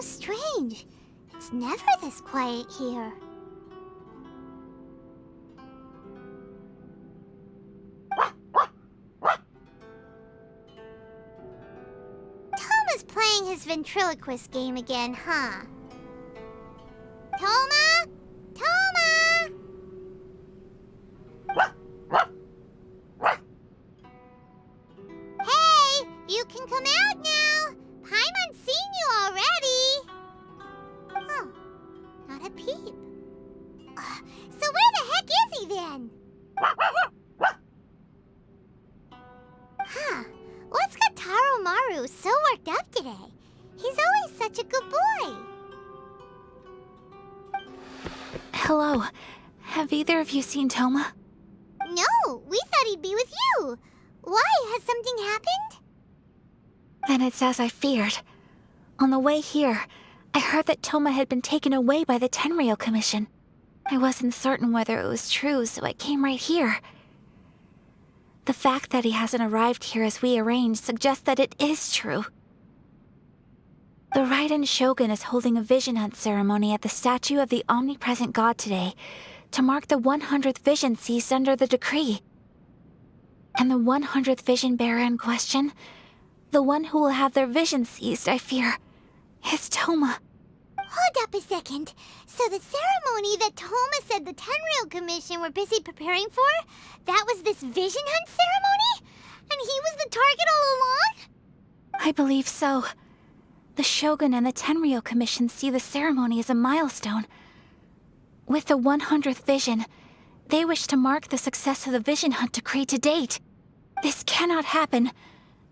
strange. It's never this quiet here. Toma's playing his ventriloquist game again, huh? Toma? Toma! Hey, you can come out now. Paimon's seen you already. Oh, not a peep. So where the heck is he then? Huh, what's got Taro Maru so worked up today? He's always such a good boy. Hello. Have either of you seen Toma? No, we thought he'd be with you. Why? Has something happened? Then it's as I feared. On the way here, I heard that Toma had been taken away by the Tenryou Commission. I wasn't certain whether it was true, so I came right here. The fact that he hasn't arrived here as we arranged suggests that it is true. The Raiden Shogun is holding a vision hunt ceremony at the statue of the omnipresent god today to mark the 100th vision seized under the decree. And the 100th vision bearer in question, the one who will have their vision seized, I fear, is Toma. Hold up a second. So the ceremony that Toma said the Tenryou Commission were busy preparing for, that was this vision hunt ceremony? And he was the target all along? I believe so. The Shogun and the Tenryou Commission see the ceremony as a milestone. With the 100th vision, they wish to mark the success of the vision hunt decree to date. This cannot happen.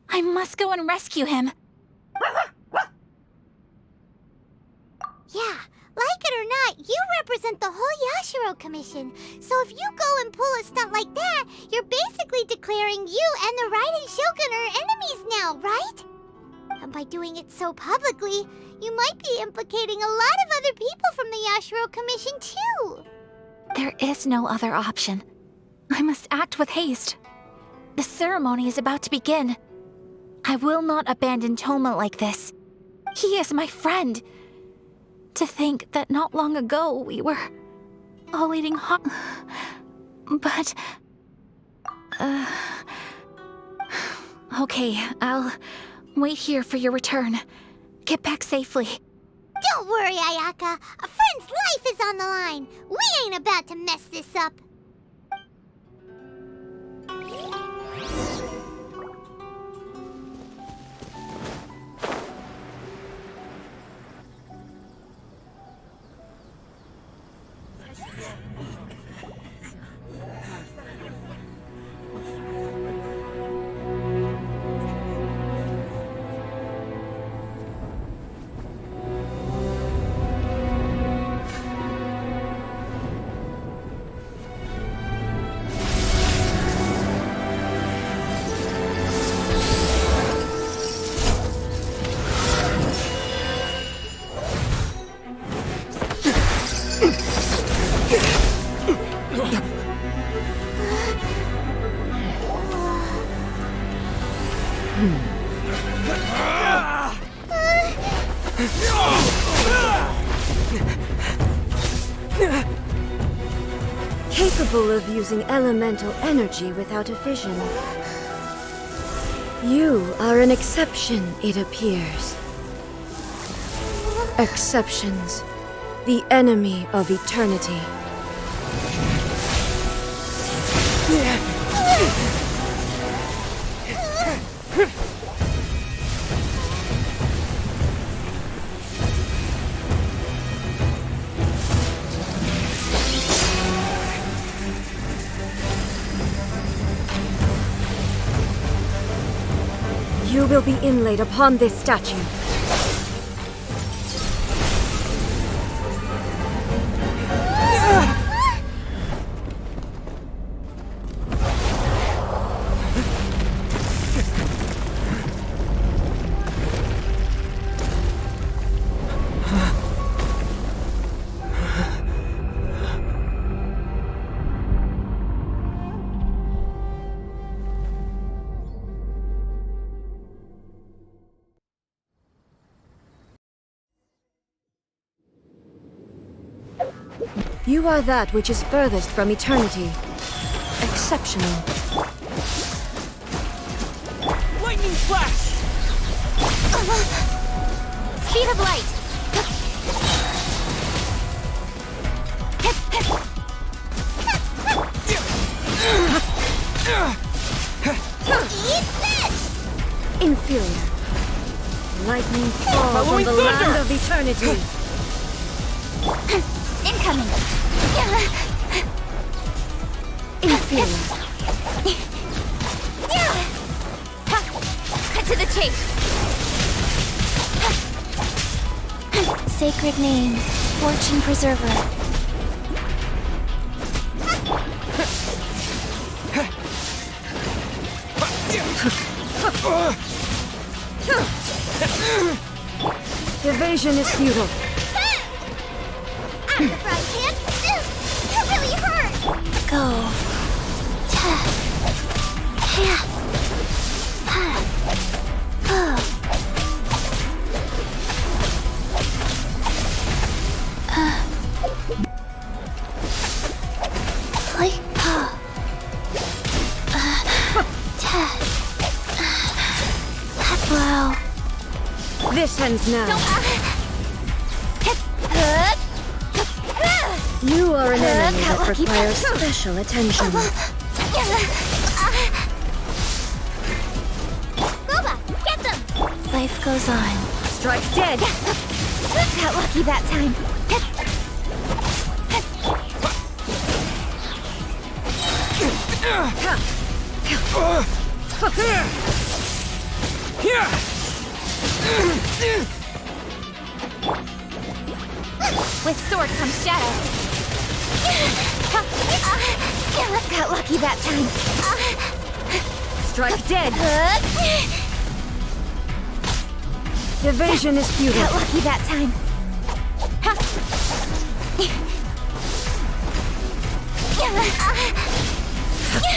I must go and rescue him. Yeah, like it or not, you represent the whole Yashiro Commission. So if you go and pull a stunt like that, you're basically declaring you and the Raiden Shogun are enemies now, right? And by doing it so publicly, you might be implicating a lot of other people from the Yashiro Commission too. There is no other option. I must act with haste. The ceremony is about to begin. I will not abandon Toma like this. He is my friend. To think that not long ago we were all eating hot... But... Okay, I'll wait here for your return. Get back safely. Don't worry, Ayaka. A friend's life is on the line. We ain't about to mess this up. Capable of using elemental energy without a vision. You are an exception, it appears. Exceptions, the enemy of eternity. You will be inlaid upon this statue. You are that which is furthest from eternity. Exceptional. Lightning flash! Speed of light. Eat this! Inferior. Lightning falls on Following the thunder! land of eternity. Incoming. Inferior. Cut to the chase. Sacred name, fortune preserver. Evasion is futile. I'm the frying pan. That really hurt. Go. Wow. This ends now. You are an enemy that requires special attention. Boba, get them. Life goes on. Strike dead. Got lucky that time. With sword comes shadow. Got lucky that time. Strike dead. Evasion is futile. Got lucky that time.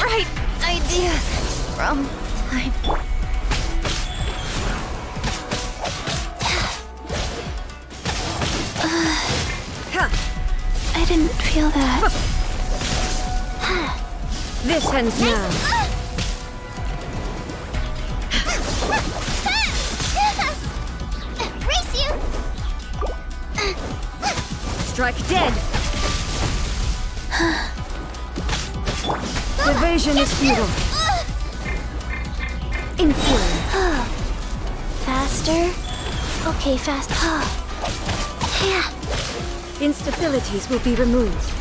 Right idea. Wrong time. I didn't feel that. This ends now. Race you. Strike dead. Evasion is futile. Inferior. Faster? Okay, fast. Yeah. Instabilities will be removed.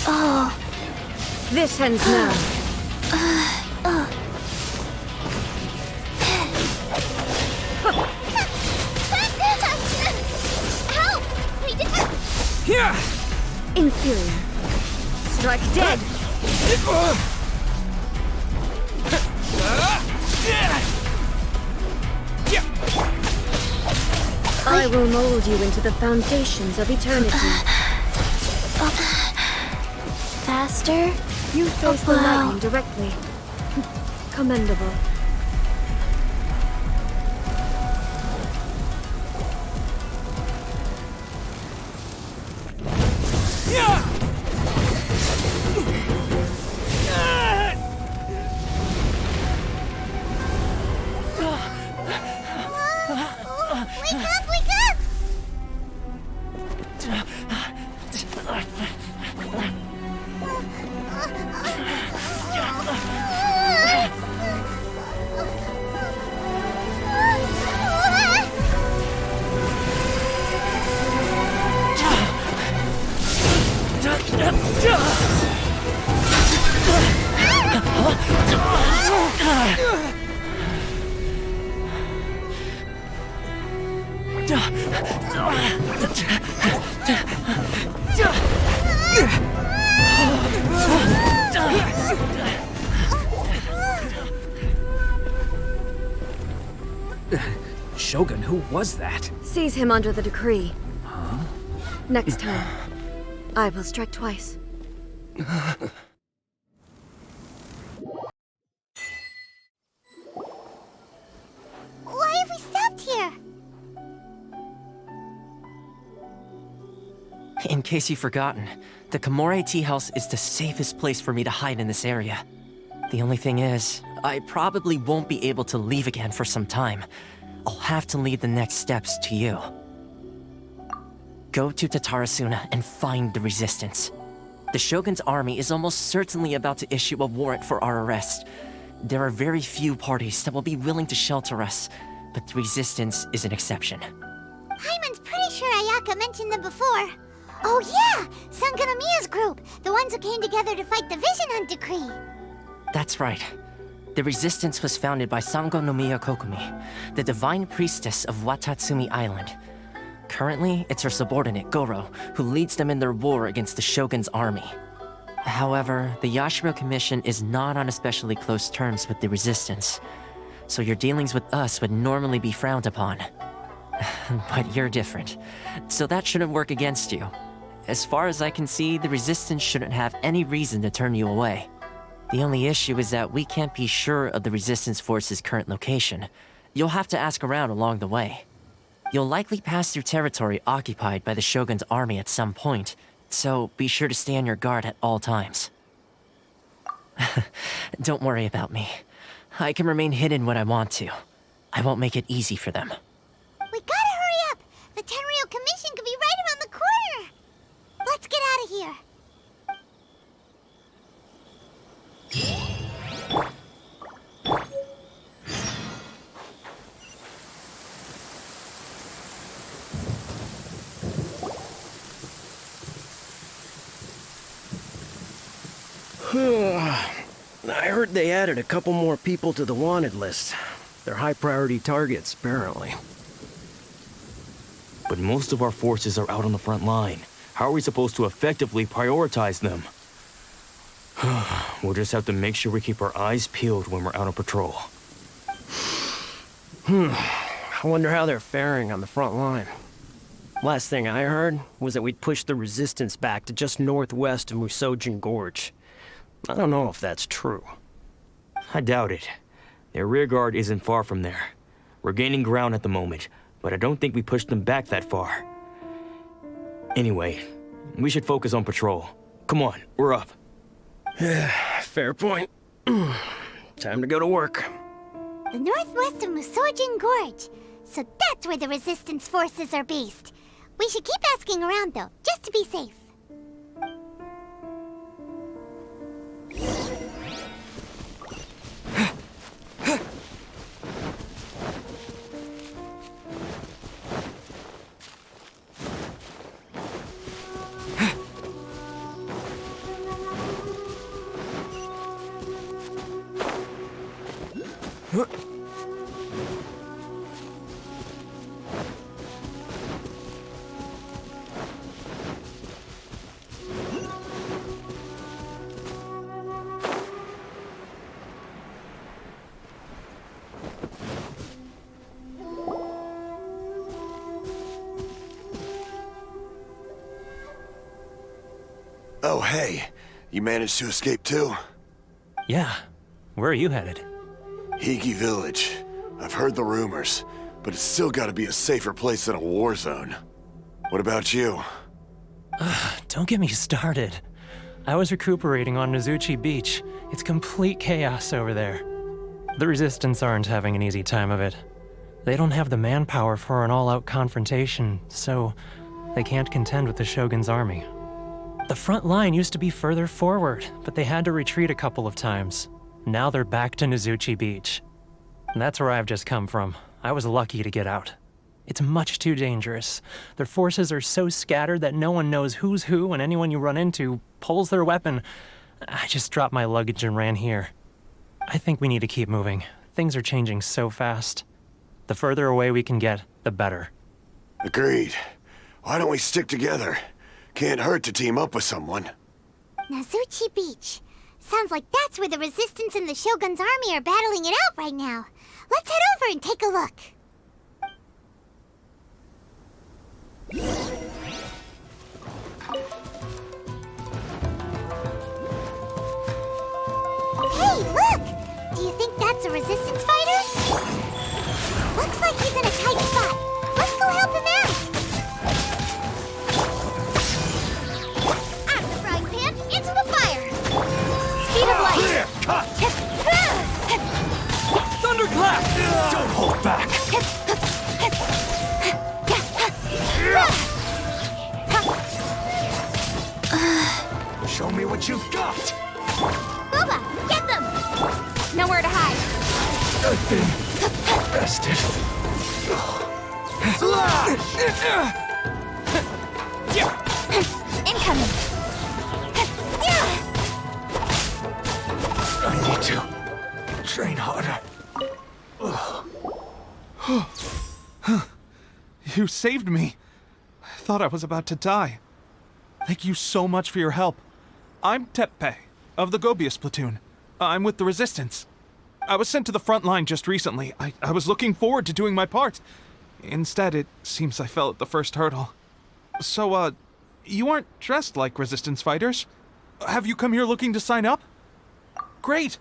Oh. This ends now. Help! We did. Here! Inferior. Strike dead. I will mold you into the foundations of eternity. Faster? You face the wow. lightning directly. Commendable. Wake up! Wake up! Shogun, who was that? Seize him under the decree. Next time, I will strike twice. case you've forgotten, the Komore Tea House is the safest place for me to hide in this area. The only thing is, I probably won't be able to leave again for some time. I'll have to leave the next steps to you. Go to Tatarasuna and find the resistance. The Shogun's army is almost certainly about to issue a warrant for our arrest. There are very few parties that will be willing to shelter us, but the resistance is an exception. Paimon's pretty sure Ayaka mentioned them before. Oh yeah! Sangonomiya's group! The ones who came together to fight the Vision Hunt Decree! That's right. The resistance was founded by Sangonomiya Kokumi, the divine priestess of Watatsumi Island. Currently, it's her subordinate, Goro, who leads them in their war against the Shogun's army. However, the Yashiro Commission is not on especially close terms with the resistance, so your dealings with us would normally be frowned upon. But you're different, so that shouldn't work against you. As far as I can see, the resistance shouldn't have any reason to turn you away. The only issue is that we can't be sure of the resistance force's current location. You'll have to ask around along the way. You'll likely pass through territory occupied by the Shogun's army at some point, so be sure to stay on your guard at all times. Don't worry about me. I can remain hidden when I want to. I won't make it easy for them. We gotta hurry up! The Tenryou Commission could be right around the corner! Let's get out of here! I heard they added a couple more people to the wanted list. They're high-priority targets, apparently. But most of our forces are out on the front line. How are we supposed to effectively prioritize them? We'll just have to make sure we keep our eyes peeled when we're out on patrol. I wonder how they're faring on the front line. Last thing I heard was that we'd pushed the resistance back to just northwest of Musojin Gorge. I don't know if that's true. I doubt it. Their rearguard isn't far from there. We're gaining ground at the moment, but I don't think we pushed them back that far. Anyway, we should focus on patrol. Come on, we're up. Fair point. Time to go to work. The northwest of Musojin Gorge. So that's where the resistance forces are based. We should keep asking around though, just to be safe. Oh, hey. You managed to escape too? Yeah. Where are you headed? Higi Village. I've heard the rumors, but it's still gotta be a safer place than a war zone. What about you? Don't get me started. I was recuperating on Nozuchi Beach. It's complete chaos over there. The Resistance aren't having an easy time of it. They don't have the manpower for an all-out confrontation, so they can't contend with the Shogun's army. The front line used to be further forward, but they had to retreat a couple of times. Now they're back to Nozuchi Beach. And that's where I've just come from. I was lucky to get out. It's much too dangerous. Their forces are so scattered that no one knows who's who, and anyone you run into pulls their weapon. I just dropped my luggage and ran here. I think we need to keep moving. Things are changing so fast. The further away we can get, the better. Agreed. Why don't we stick together? Can't hurt to team up with someone. Nozuchi Beach. Sounds like that's where the Resistance and the Shogun's army are battling it out right now. Let's head over and take a look. Hey, look! Do you think that's a Resistance fighter? Looks like he's in a tight spot. Let's go help him out! Show me what you've got! Booba, get them! Nowhere to hide. I've been arrested. Incoming. I need to train harder. You saved me. I thought I was about to die. Thank you so much for your help. I'm Tepe, of the Gobius platoon. I'm with the Resistance. I was sent to the front line just recently. I was looking forward to doing my part. Instead, it seems I fell at the first hurdle. So, you aren't dressed like Resistance fighters? Have you come here looking to sign up? Great!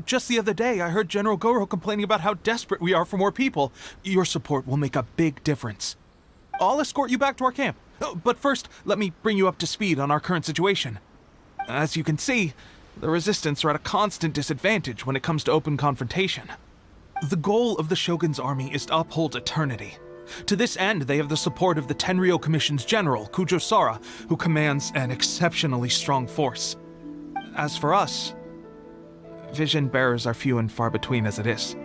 Just the other day, I heard General Goro complaining about how desperate we are for more people. Your support will make a big difference. I'll escort you back to our camp. But first, let me bring you up to speed on our current situation. As you can see, the Resistance are at a constant disadvantage when it comes to open confrontation. The goal of the Shogun's army is to uphold eternity. To this end, they have the support of the Tenryou Commission's general, Kujo Sara, who commands an exceptionally strong force. As for us, vision bearers are few and far between as it is.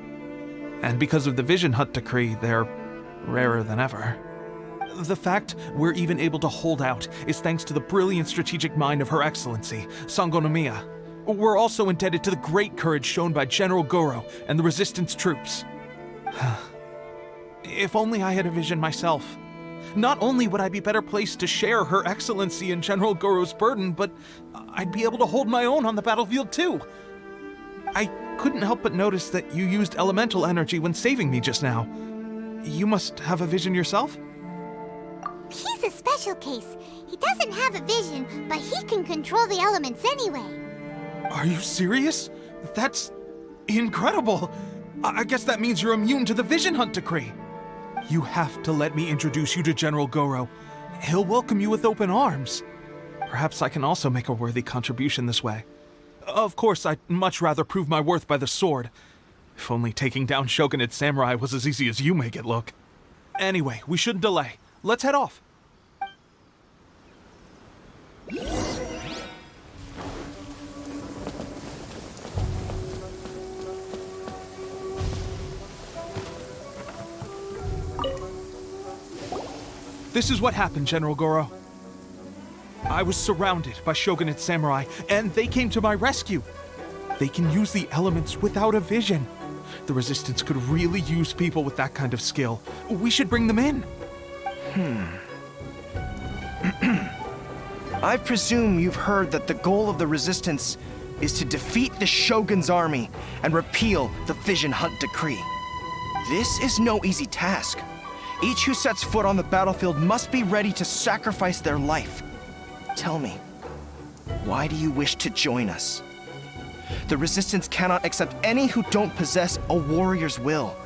And because of the Vision Hunt decree, they're rarer than ever. The fact we're even able to hold out is thanks to the brilliant strategic mind of Her Excellency, Sango no Miya. We're also indebted to the great courage shown by General Goro and the Resistance troops. If only I had a vision myself. Not only would I be better placed to share Her Excellency and General Goro's burden, but I'd be able to hold my own on the battlefield too. I couldn't help but notice that you used elemental energy when saving me just now. You must have a vision yourself? He's a special case. He doesn't have a vision, but he can control the elements anyway. Are you serious? That's incredible. I guess that means you're immune to the Vision Hunt decree. You have to let me introduce you to General Goro. He'll welcome you with open arms. Perhaps I can also make a worthy contribution this way. Of course, I'd much rather prove my worth by the sword. If only taking down Shogunate samurai was as easy as you make it look. Anyway, we shouldn't delay. Let's head off. This is what happened, General Goro. I was surrounded by Shogunate samurai, and they came to my rescue. They can use the elements without a vision. The Resistance could really use people with that kind of skill. We should bring them in. I presume you've heard that the goal of the Resistance is to defeat the Shogun's army and repeal the Vision Hunt decree. This is no easy task. Each who sets foot on the battlefield must be ready to sacrifice their life. Tell me, why do you wish to join us? The Resistance cannot accept any who don't possess a warrior's will.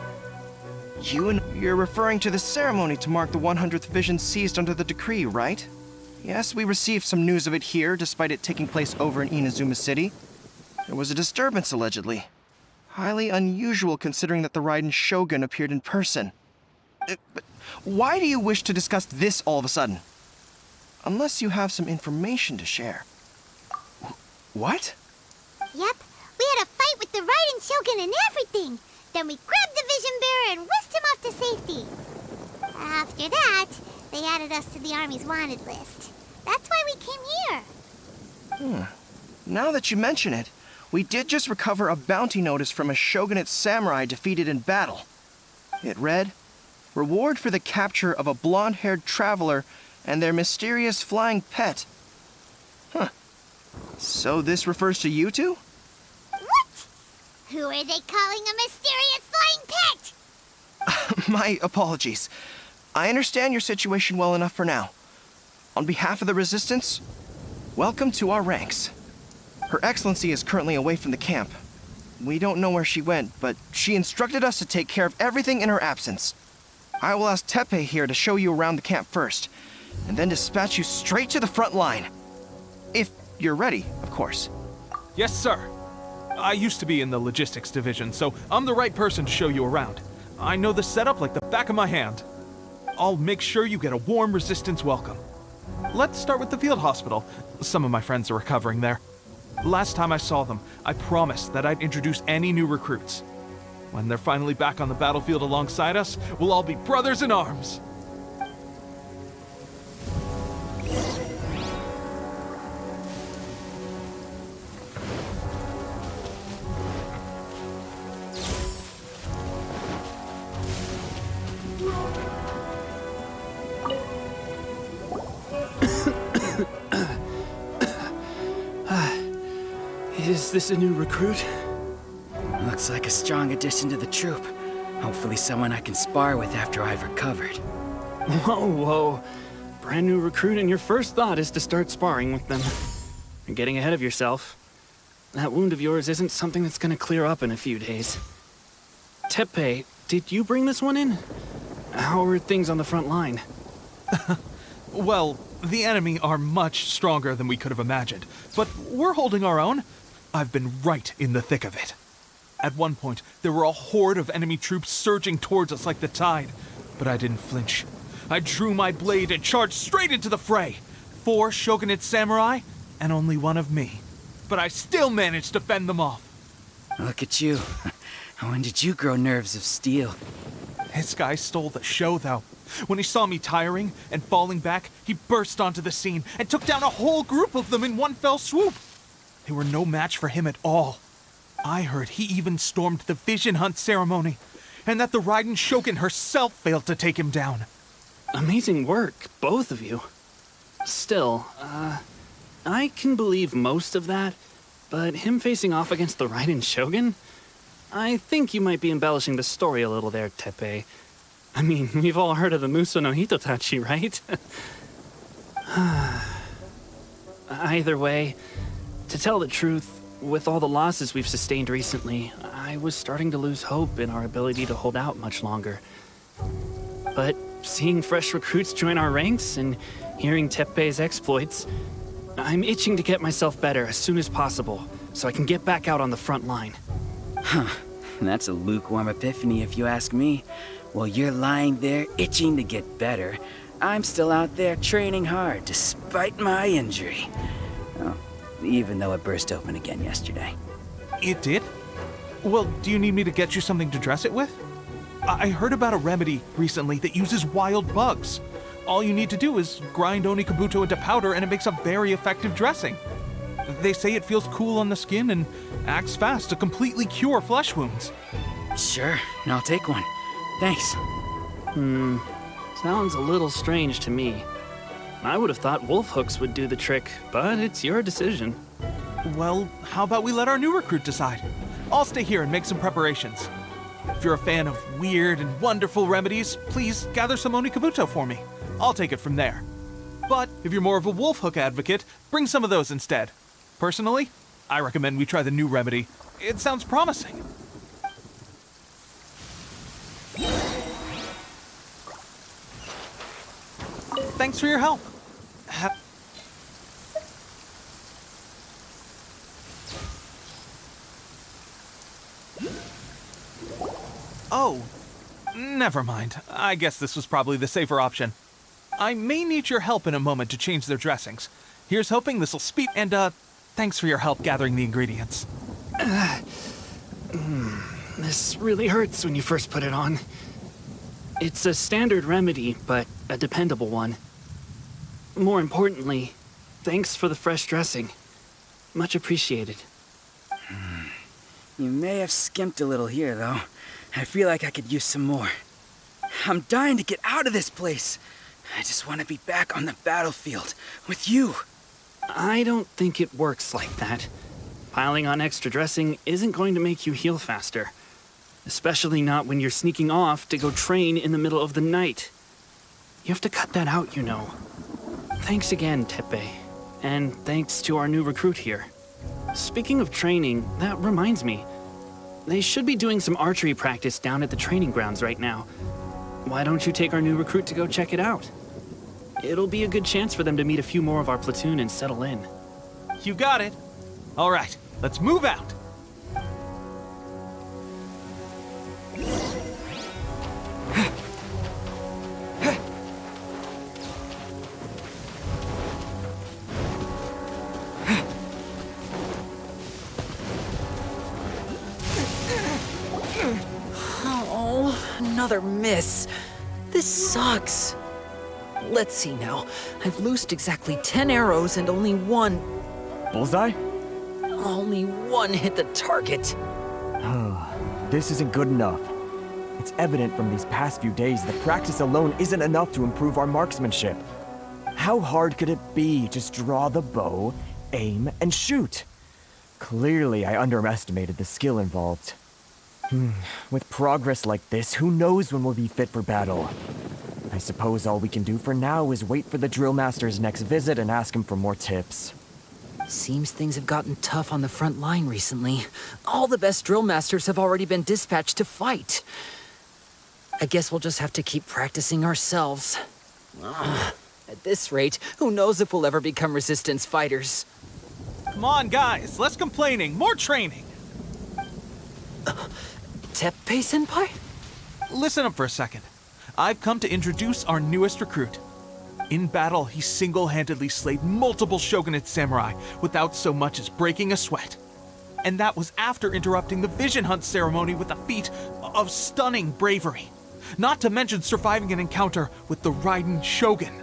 You're referring to the ceremony to mark the 100th vision seized under the decree, right? Yes, we received some news of it here, despite it taking place over in Inazuma City. There was a disturbance, allegedly. Highly unusual considering that the Raiden Shogun appeared in person. But why do you wish to discuss this all of a sudden? Unless you have some information to share. What? Yep, we had a fight with the Raiden Shogun and everything. Then we grabbed the Vision Bearer and whisked him off to safety. After that, they added us to the Army's wanted list. That's why we came here. Now that you mention it, we did just recover a bounty notice from a Shogunate samurai defeated in battle. It read, "Reward for the capture of a blonde-haired traveler and their mysterious flying pet." So this refers to you two? What? Who are they calling a mysterious flying pet? My apologies. I understand your situation well enough for now. On behalf of the Resistance, welcome to our ranks. Her Excellency is currently away from the camp. We don't know where she went, but she instructed us to take care of everything in her absence. I will ask Tepe here to show you around the camp first, and then dispatch you straight to the front line. If you're ready, of course. Yes, sir. I used to be in the logistics division, so I'm the right person to show you around. I know the setup like the back of my hand. I'll make sure you get a warm Resistance welcome. Let's start with the field hospital. Some of my friends are recovering there. Last time I saw them, I promised that I'd introduce any new recruits. When they're finally back on the battlefield alongside us, we'll all be brothers in arms. Is this a new recruit? Looks like a strong addition to the troop. Hopefully someone I can spar with after I've recovered. Whoa. Brand new recruit and your first thought is to start sparring with them. You're getting ahead of yourself. That wound of yours isn't something that's gonna clear up in a few days. Teppei, did you bring this one in? How are things on the front line? Well, the enemy are much stronger than we could have imagined, but we're holding our own. I've been right in the thick of it. At one point, there were a horde of enemy troops surging towards us like the tide, but I didn't flinch. I drew my blade and charged straight into the fray. 4 shogunate samurai, and only one of me. But I still managed to fend them off. Look at you. When did you grow nerves of steel? This guy stole the show, though. When he saw me tiring and falling back, he burst onto the scene and took down a whole group of them in one fell swoop. They were no match for him at all. I heard he even stormed the vision hunt ceremony, and that the Raiden Shogun herself failed to take him down. Amazing work, both of you. Still, I can believe most of that, but him facing off against the Raiden Shogun? I think you might be embellishing the story a little there, Teppei. I mean, we've all heard of the Muso no Hitotachi, right? Either way, to tell the truth, with all the losses we've sustained recently, I was starting to lose hope in our ability to hold out much longer. But seeing fresh recruits join our ranks and hearing Teppei's exploits, I'm itching to get myself better as soon as possible so I can get back out on the front line. Huh. That's a lukewarm epiphany if you ask me. While you're lying there itching to get better, I'm still out there training hard despite my injury. Oh, even though it burst open again yesterday. It did? Well, do you need me to get you something to dress it with? I heard about a remedy recently that uses wild bugs. All you need to do is grind Onikabuto into powder and it makes a very effective dressing. They say it feels cool on the skin and acts fast to completely cure flesh wounds. Sure, I'll take one. Thanks. Sounds a little strange to me. I would have thought wolf hooks would do the trick, but it's your decision. Well, how about we let our new recruit decide? I'll stay here and make some preparations. If you're a fan of weird and wonderful remedies, please gather some Onikabuto for me. I'll take it from there. But if you're more of a wolf hook advocate, bring some of those instead. Personally, I recommend we try the new remedy. It sounds promising. Thanks for your help. Oh, never mind. I guess this was probably the safer option. I may need your help in a moment to change their dressings. Here's hoping this'll speed, and thanks for your help gathering the ingredients. This really hurts when you first put it on. It's a standard remedy, but a dependable one. More importantly, thanks for the fresh dressing. Much appreciated. You may have skimped a little here, though. I feel like I could use some more. I'm dying to get out of this place. I just want to be back on the battlefield with you. I don't think it works like that. Piling on extra dressing isn't going to make you heal faster. Especially not when you're sneaking off to go train in the middle of the night. You have to cut that out, you know. Thanks again, Teppei. And thanks to our new recruit here. Speaking of training, that reminds me. They should be doing some archery practice down at the training grounds right now. Why don't you take our new recruit to go check it out? It'll be a good chance for them to meet a few more of our platoon and settle in. You got it. All right, let's move out. another miss. This sucks. Let's see now. I've loosed exactly 10 arrows and only one Bullseye? hit the target. This isn't good enough. It's evident from these past few days that practice alone isn't enough to improve our marksmanship. How hard could it be? Just draw the bow, aim, and shoot. Clearly, I underestimated the skill involved. With progress like this, who knows when we'll be fit for battle? I suppose all we can do for now is wait for the drill master's next visit and ask him for more tips. Seems things have gotten tough on the front line recently. All the best drill masters have already been dispatched to fight. I guess we'll just have to keep practicing ourselves. At this rate, who knows if we'll ever become resistance fighters. Come on, guys, less complaining, more training. Teppei-senpai? Listen up for a second. I've come to introduce our newest recruit. In battle, he single-handedly slayed multiple shogunate samurai without so much as breaking a sweat. And that was after interrupting the vision hunt ceremony with a feat of stunning bravery. Not to mention surviving an encounter with the Raiden Shogun.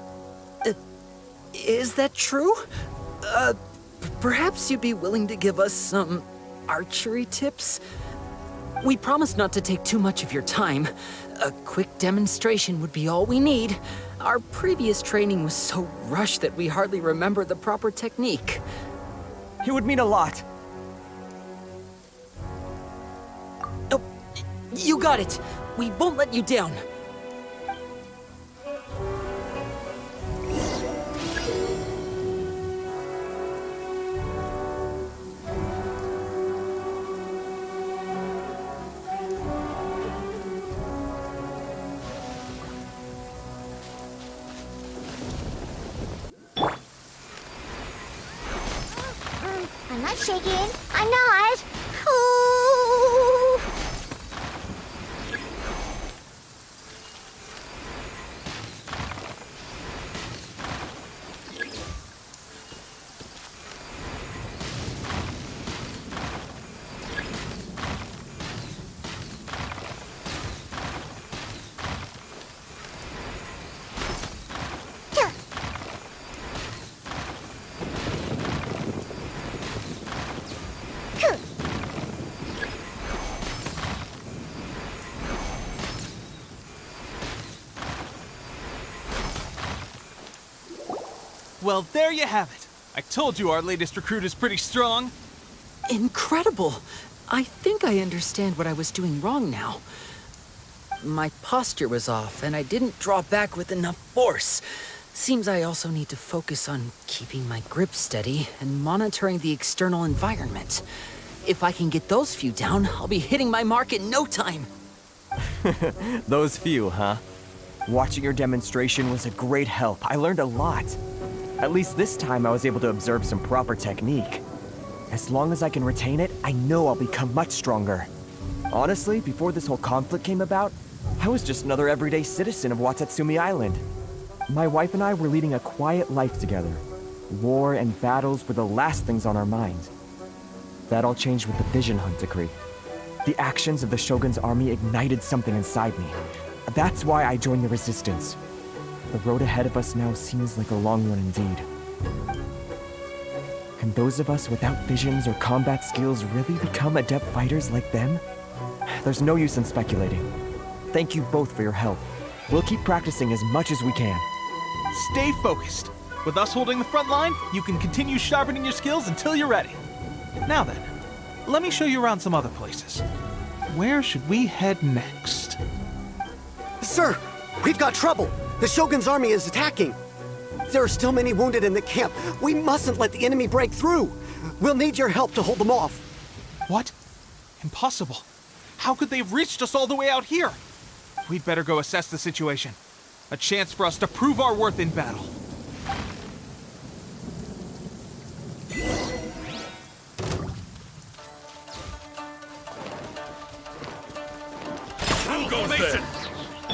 Is that true? Perhaps you'd be willing to give us some archery tips? We promise not to take too much of your time. A quick demonstration would be all we need. Our previous training was so rushed that we hardly remember the proper technique. It would mean a lot. Oh, you got it. We won't let you down. I'm not shaking. I'm not. Ooh. Well, there you have it. I told you our latest recruit is pretty strong. Incredible! I think I understand what I was doing wrong now. My posture was off, and I didn't draw back with enough force. Seems I also need to focus on keeping my grip steady and monitoring the external environment. If I can get those few down, I'll be hitting my mark in no time. Those few, huh? Watching your demonstration was a great help. I learned a lot. At least this time I was able to observe some proper technique. As long as I can retain it, I know I'll become much stronger. Honestly, before this whole conflict came about, I was just another everyday citizen of Watatsumi Island. My wife and I were leading a quiet life together. War and battles were the last things on our mind. That all changed with the Vision Hunt decree. The actions of the Shogun's army ignited something inside me. That's why I joined the Resistance. The road ahead of us now seems like a long one indeed. Can those of us without visions or combat skills really become adept fighters like them? There's no use in speculating. Thank you both for your help. We'll keep practicing as much as we can. Stay focused. With us holding the front line, you can continue sharpening your skills until you're ready. Now then, let me show you around some other places. Where should we head next? Sir, we've got trouble. The Shogun's army is attacking. There are still many wounded in the camp. We mustn't let the enemy break through. We'll need your help to hold them off. What? Impossible. How could they have reached us all the way out here? We'd better go assess the situation. A chance for us to prove our worth in battle. Who goes there?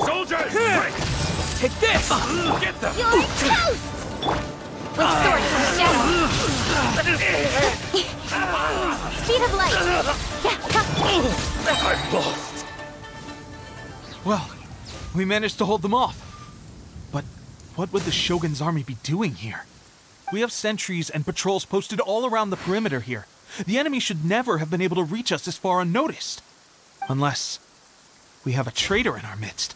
Soldiers, break! Take this! Get them! You're toast! With sword from shadow. Speed of light. I've lost. Well, We managed to hold them off. But what would the Shogun's army be doing here? We have sentries and patrols posted all around the perimeter here. The enemy should never have been able to reach us this far unnoticed. Unless we have a traitor in our midst.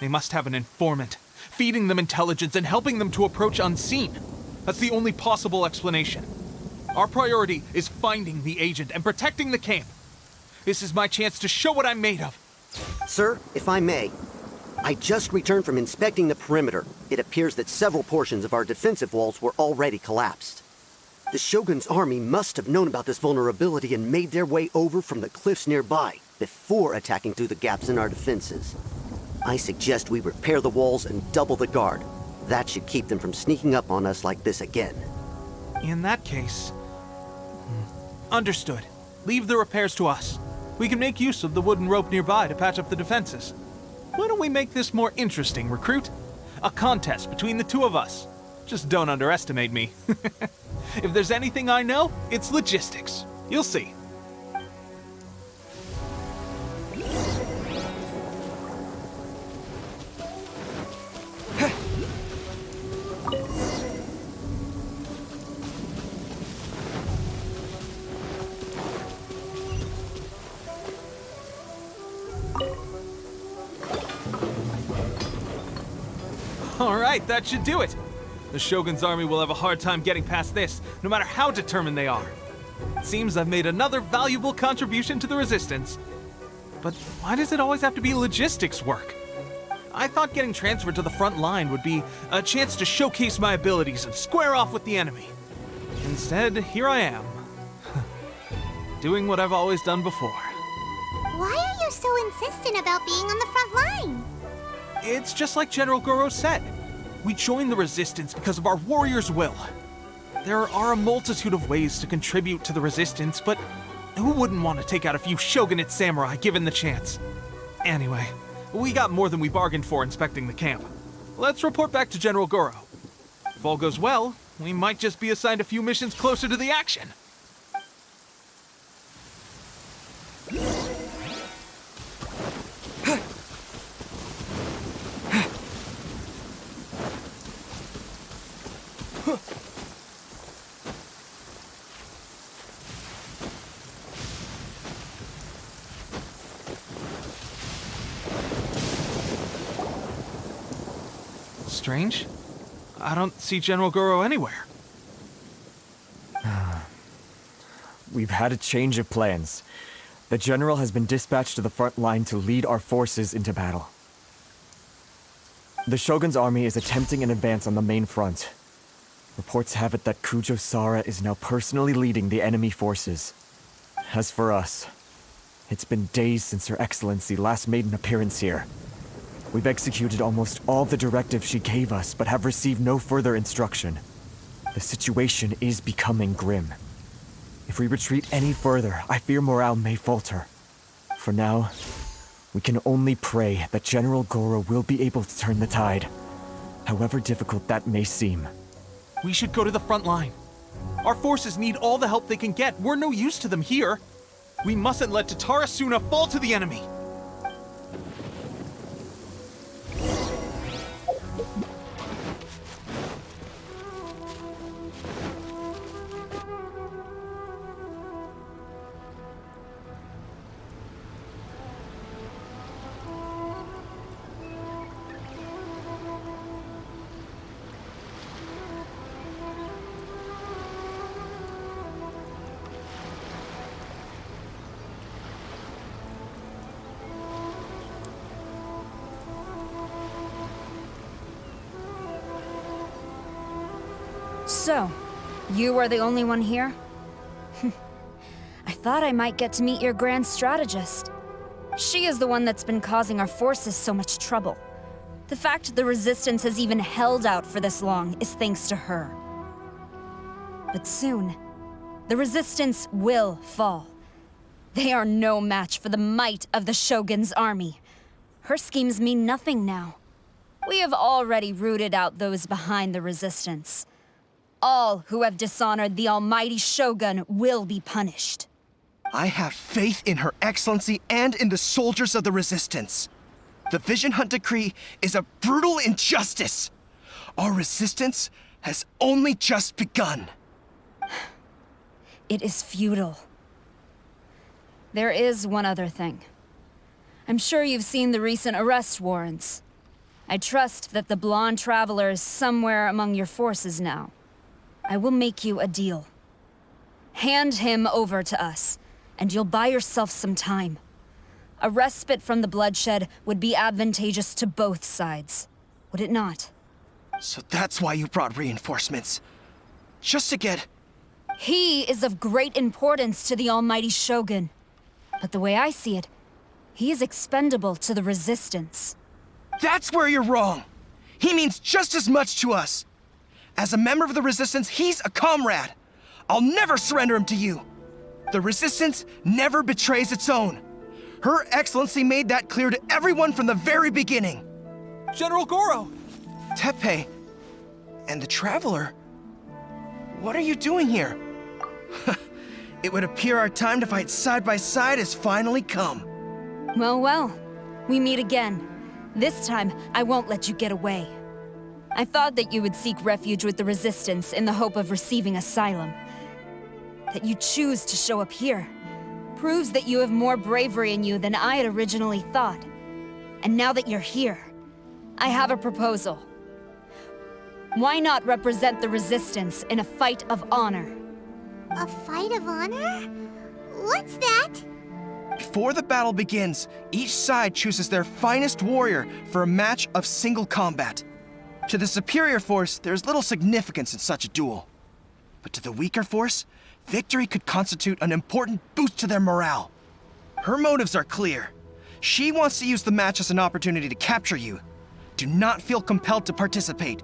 They must have an informant, feeding them intelligence and helping them to approach unseen. That's the only possible explanation. Our priority is finding the agent and protecting the camp. This is my chance to show what I'm made of. Sir, if I may, I just returned from inspecting the perimeter. It appears that several portions of our defensive walls were already collapsed. The Shogun's army must have known about this vulnerability and made their way over from the cliffs nearby before attacking through the gaps in our defenses. I suggest we repair the walls and double the guard. That should keep them from sneaking up on us like this again. In that case... Understood. Leave the repairs to us. We can make use of the wooden rope nearby to patch up the defenses. Why don't we make this more interesting, recruit? A contest between the two of us. Just don't underestimate me. If there's anything I know, it's logistics. You'll see. Alright, that should do it. The Shogun's army will have a hard time getting past this, no matter how determined they are. It seems I've made another valuable contribution to the resistance. But why does it always have to be logistics work? I thought getting transferred to the front line would be a chance to showcase my abilities and square off with the enemy. Instead, here I am. Doing what I've always done before. Why are you so insistent about being on the front line? It's just like General Goro said. We joined the resistance because of our warrior's will. There are a multitude of ways to contribute to the resistance, but who wouldn't want to take out a few shogunate samurai given the chance? Anyway, we got more than we bargained for inspecting the camp. Let's report back to General Goro. If all goes well, we might just be assigned a few missions closer to the action. Strange. I don't see General Goro anywhere. We've had a change of plans. The General has been dispatched to the front line to lead our forces into battle. The Shogun's army is attempting an advance on the main front. Reports have it that Kujo Sara is now personally leading the enemy forces. As for us, it's been days since Her Excellency last made an appearance here. We've executed almost all the directives she gave us, but have received no further instruction. The situation is becoming grim. If we retreat any further, I fear morale may falter. For now, we can only pray that General Goro will be able to turn the tide, however difficult that may seem. We should go to the front line. Our forces need all the help they can get. We're no use to them here. We mustn't let Tatarasuna fall to the enemy. So, you are the only one here? I thought I might get to meet your grand strategist. She is the one that's been causing our forces so much trouble. The fact the Resistance has even held out for this long is thanks to her. But soon, the Resistance will fall. They are no match for the might of the Shogun's army. Her schemes mean nothing now. We have already rooted out those behind the Resistance. All who have dishonored the almighty Shogun will be punished. I have faith in Her Excellency and in the soldiers of the Resistance. The Vision Hunt Decree is a brutal injustice. Our resistance has only just begun. It is futile. There is one other thing. I'm sure you've seen the recent arrest warrants. I trust that the blonde traveler is somewhere among your forces now. I will make you a deal. Hand him over to us, and you'll buy yourself some time. A respite from the bloodshed would be advantageous to both sides, would it not? So that's why you brought reinforcements. Just to get... He is of great importance to the almighty Shogun. But the way I see it, he is expendable to the Resistance. That's where you're wrong. He means just as much to us. As a member of the Resistance, he's a comrade. I'll never surrender him to you. The Resistance never betrays its own. Her Excellency made that clear to everyone from the very beginning. General Goro! Teppei and the Traveler? What are you doing here? It would appear our time to fight side by side has finally come. Well, well. We meet again. This time, I won't let you get away. I thought that you would seek refuge with the Resistance in the hope of receiving asylum. That you choose to show up here proves that you have more bravery in you than I had originally thought. And now that you're here, I have a proposal. Why not represent the Resistance in a fight of honor? A fight of honor? What's that? Before the battle begins, each side chooses their finest warrior for a match of single combat. To the superior force, there's little significance in such a duel. But to the weaker force, victory could constitute an important boost to their morale. Her motives are clear. She wants to use the match as an opportunity to capture you. Do not feel compelled to participate.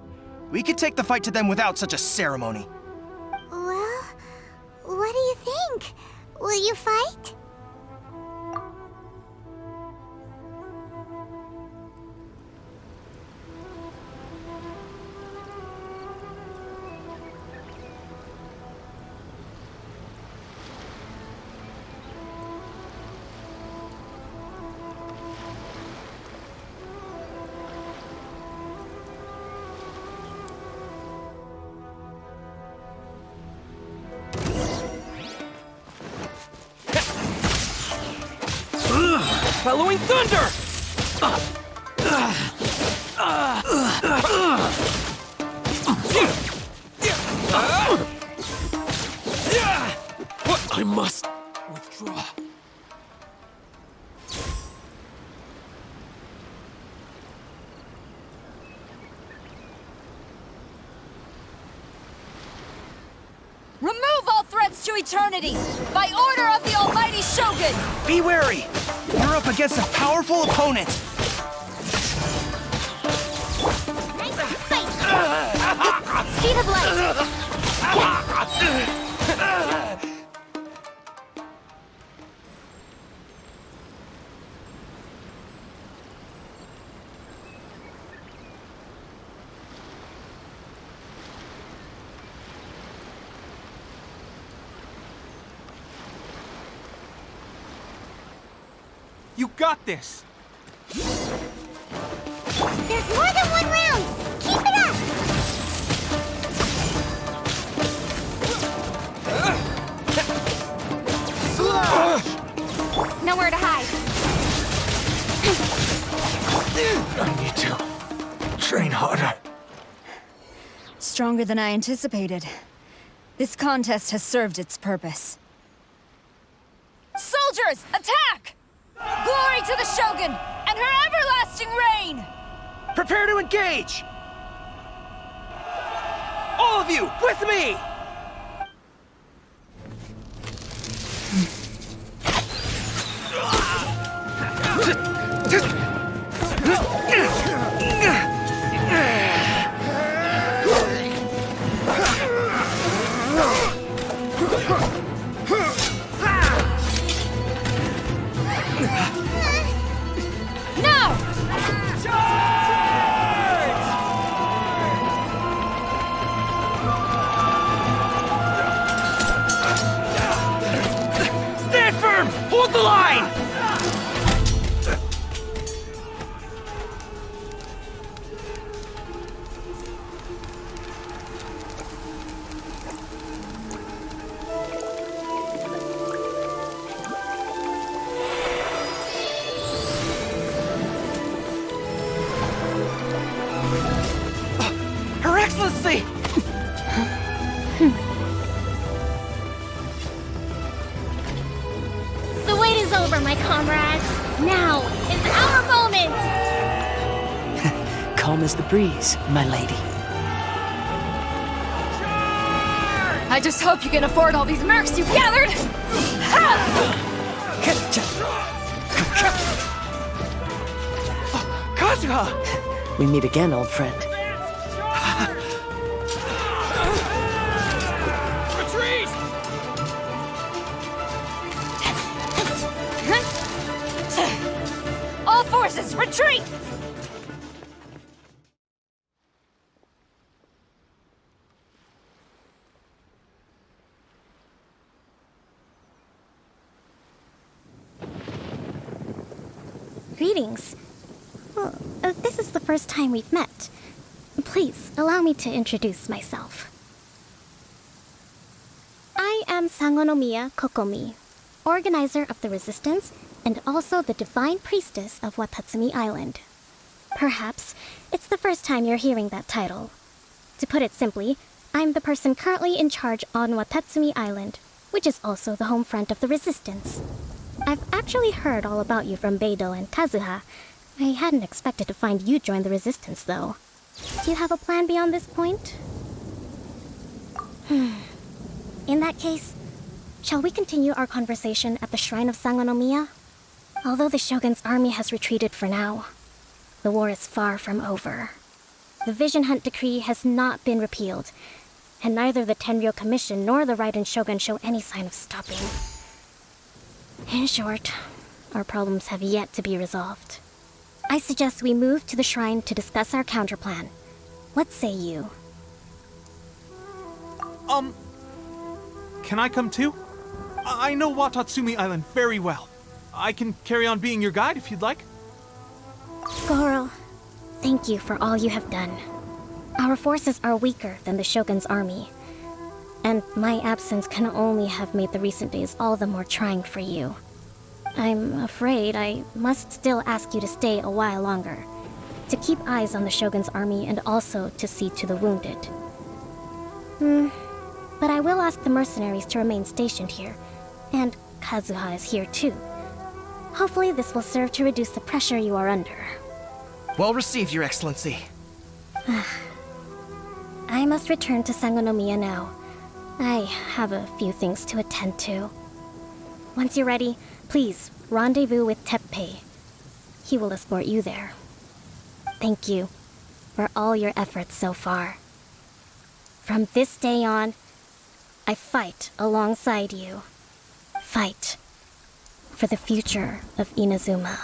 We could take the fight to them without such a ceremony. Well, what do you think? Will you fight? Following thunder! I must withdraw. Remove all threats to eternity, by order of the almighty Shogun! Be wary! You're up against a powerful opponent! Speed of light! You got this! There's more than one round! Keep it up! Nowhere to hide. I need to train harder. Stronger than I anticipated. This contest has served its purpose. Soldiers, attack! Glory to the Shogun and her everlasting reign! Prepare to engage! All of you, with me! see. The wait is over, my comrades. Now is our moment! Calm as the breeze, my lady. I just hope you can afford all these mercs you've gathered! Kazuha! We meet again, old friend. Retreat! All forces, retreat! Greetings. Well, this is the first time we've met. Please, allow me to introduce myself. I am Sangonomiya Kokomi, organizer of the Resistance and also the Divine Priestess of Watatsumi Island. Perhaps it's the first time you're hearing that title. To put it simply, I'm the person currently in charge on Watatsumi Island, which is also the home front of the Resistance. I've actually heard all about you from Beidou and Kazuha. I hadn't expected to find you join the Resistance, though. Do you have a plan beyond this point? In that case, shall we continue our conversation at the Shrine of Sangonomiya? Although the Shogun's army has retreated for now, the war is far from over. The Vision Hunt Decree has not been repealed, and neither the Tenryou Commission nor the Raiden Shogun show any sign of stopping. In short, our problems have yet to be resolved. I suggest we move to the shrine to discuss our counterplan. What say you? Can I come too? I know Watatsumi Island very well. I can carry on being your guide if you'd like. Goro, thank you for all you have done. Our forces are weaker than the Shogun's army, and my absence can only have made the recent days all the more trying for you. I'm afraid I must still ask you to stay a while longer, to keep eyes on the Shogun's army and also to see to the wounded. But I will ask the mercenaries to remain stationed here, and Kazuha is here too. Hopefully this will serve to reduce the pressure you are under. Well received, Your Excellency. I must return to Sangonomiya now. I have a few things to attend to. Once you're ready, please rendezvous with Teppei. He will escort you there. Thank you for all your efforts so far. From this day on, I fight alongside you. Fight for the future of Inazuma.